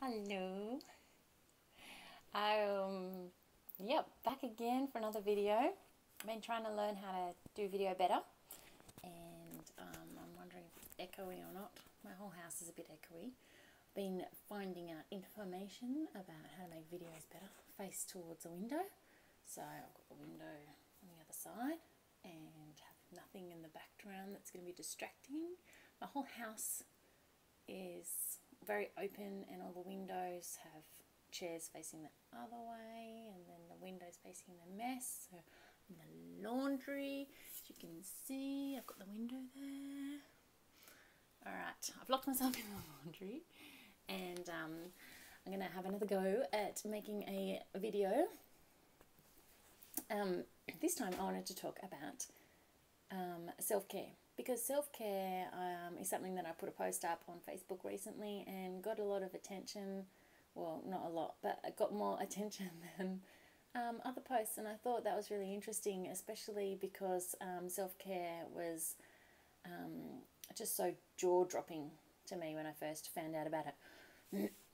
Hello. Yep, back again for another video. I've been trying to learn how to do video better, and I'm wondering if it's echoey or not. My whole house is a bit echoey. Been finding out information about how to make videos better. Face towards a window, so I've got the window on the other side, and have nothing in the background that's going to be distracting. My whole house is very open, and all the windows have chairs facing the other way, and then the windows facing the mess. So in the laundry, as you can see, I've got the window there. Alright, I've locked myself in the laundry, and I'm going to have another go at making a video. This time I wanted to talk about self-care, because self-care is something that I put a post up on Facebook recently and got a lot of attention. Well, not a lot, but it got more attention than other posts, and I thought that was really interesting, especially because self-care was just so jaw-dropping to me when I first found out about it.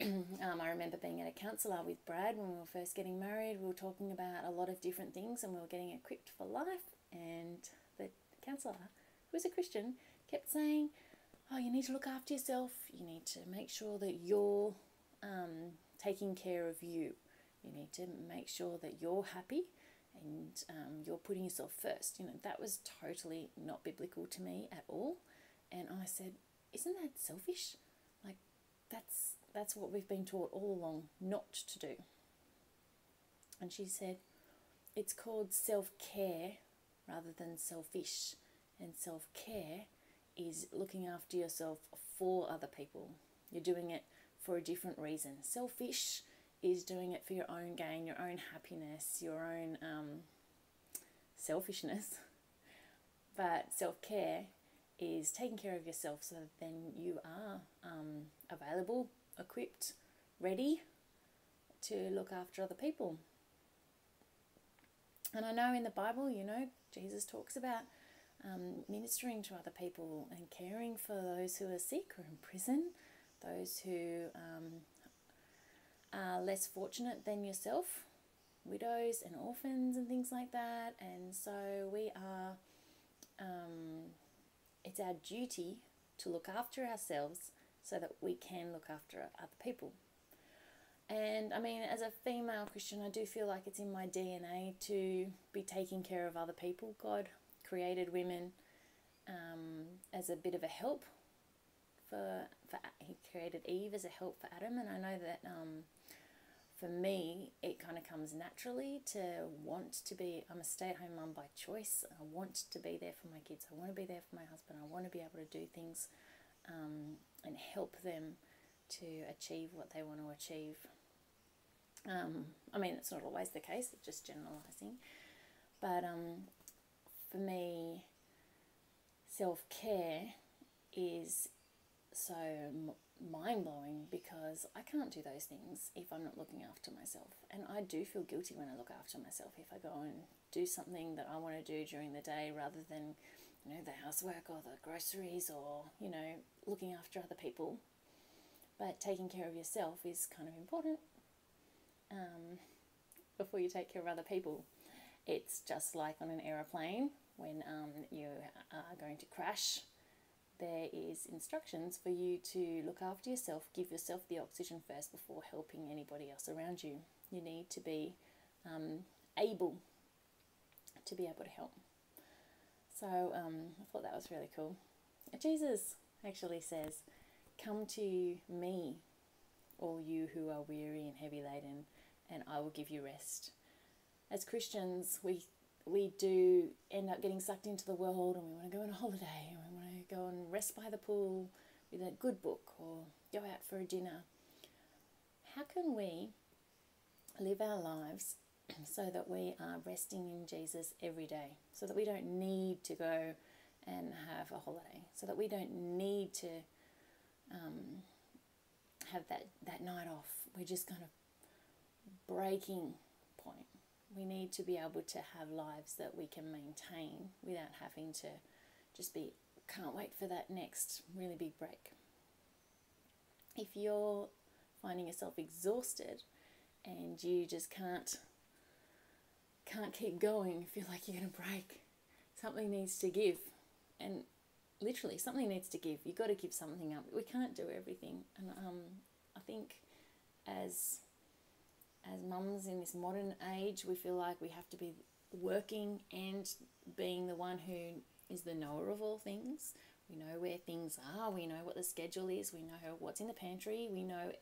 I remember being at a counsellor with Brad when we were first getting married. We were talking about a lot of different things, and we were getting equipped for life, and the counsellor, who was a Christian, kept saying, oh, you need to look after yourself, you need to make sure that you're taking care of you, you need to make sure that you're happy, and you're putting yourself first. You know, that was totally not biblical to me at all. And I said, isn't that selfish? Like, that's what we've been taught all along not to do. And she said, it's called self-care rather than selfish. And self-care is looking after yourself for other people. You're doing it for a different reason. Selfish is doing it for your own gain, your own happiness, your own selfishness. But self-care is taking care of yourself so that then you are available, equipped, ready to look after other people. And I know in the Bible, you know, Jesus talks about ministering to other people and caring for those who are sick or in prison, those who are less fortunate than yourself, widows and orphans and things like that. And so we are, it's our duty to look after ourselves so that we can look after other people. And I mean, as a female Christian, I do feel like it's in my DNA to be taking care of other people. God created women as a bit of a help he created Eve as a help for Adam, and I know that for me it kind of comes naturally to want to be, I'm a stay-at-home mum by choice. I want to be there for my kids, I want to be there for my husband, I want to be able to do things and help them to achieve what they want to achieve. I mean, it's not always the case, it's just generalizing, but for me, self-care is so mind-blowing, because I can't do those things if I'm not looking after myself. And I do feel guilty when I look after myself, if I go and do something that I want to do during the day rather than, you know, the housework or the groceries or, you know, looking after other people. But taking care of yourself is kind of important before you take care of other people. It's just like on an aeroplane when you are going to crash. There is instructions for you to look after yourself, give yourself the oxygen first before helping anybody else around you. You need to be able to be able to help. So I thought that was really cool. Jesus actually says, come to me, all you who are weary and heavy laden, and I will give you rest. As Christians, we do end up getting sucked into the world, and we want to go on a holiday, and we want to go and rest by the pool with a good book or go out for a dinner. How can we live our lives so that we are resting in Jesus every day, so that we don't need to go and have a holiday, so that we don't need to have that night off? We're just kind of breaking point. We need to be able to have lives that we can maintain without having to just be, can't wait for that next really big break. If you're finding yourself exhausted and you just can't keep going, you feel like you're going to break. Something needs to give. And literally, something needs to give. You've got to give something up. We can't do everything. And I think as mums in this modern age, we feel like we have to be working and being the one who is the knower of all things. We know where things are. We know what the schedule is. We know what's in the pantry. We know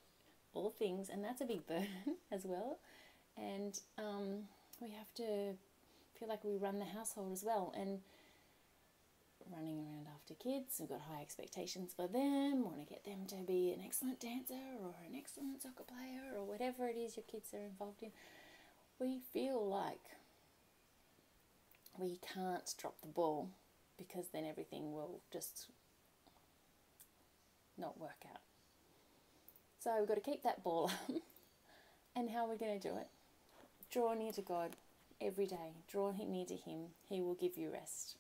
all things. And that's a big burden as well. And we have to feel like we run the household as well. And running around after kids, we've got high expectations for them, want to get them to be an excellent dancer or an excellent soccer player or whatever it is your kids are involved in. We feel like we can't drop the ball because then everything will just not work out. So we've got to keep that ball up. And how are we going to do it? Draw near to God every day. Draw near to Him. He will give you rest.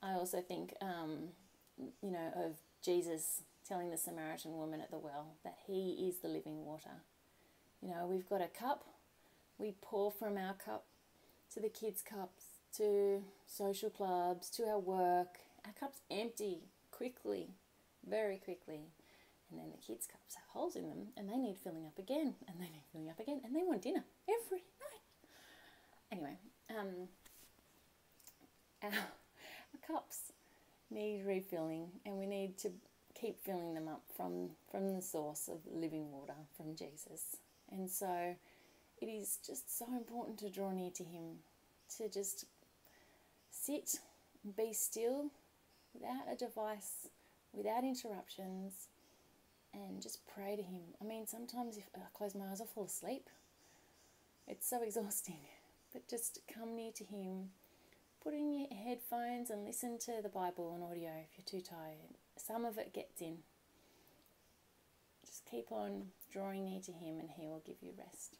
I also think, of Jesus telling the Samaritan woman at the well that He is the living water. We've got a cup. We pour from our cup to the kids' cups, to social clubs, to our work. Our cup's empty quickly, very quickly. And then the kids' cups have holes in them and they need filling up again, and they need filling up again, and they want dinner every night. Anyway, our cups need refilling, and we need to keep filling them up from the source of living water, from Jesus. And so it is just so important to draw near to Him, to just sit, be still, without a device, without interruptions, and just pray to Him. I mean, sometimes if I close my eyes, I fall asleep. It's so exhausting. But just come near to Him. Put in your headphones and listen to the Bible on audio if you're too tired. Some of it gets in. Just keep on drawing near to Him and He will give you rest.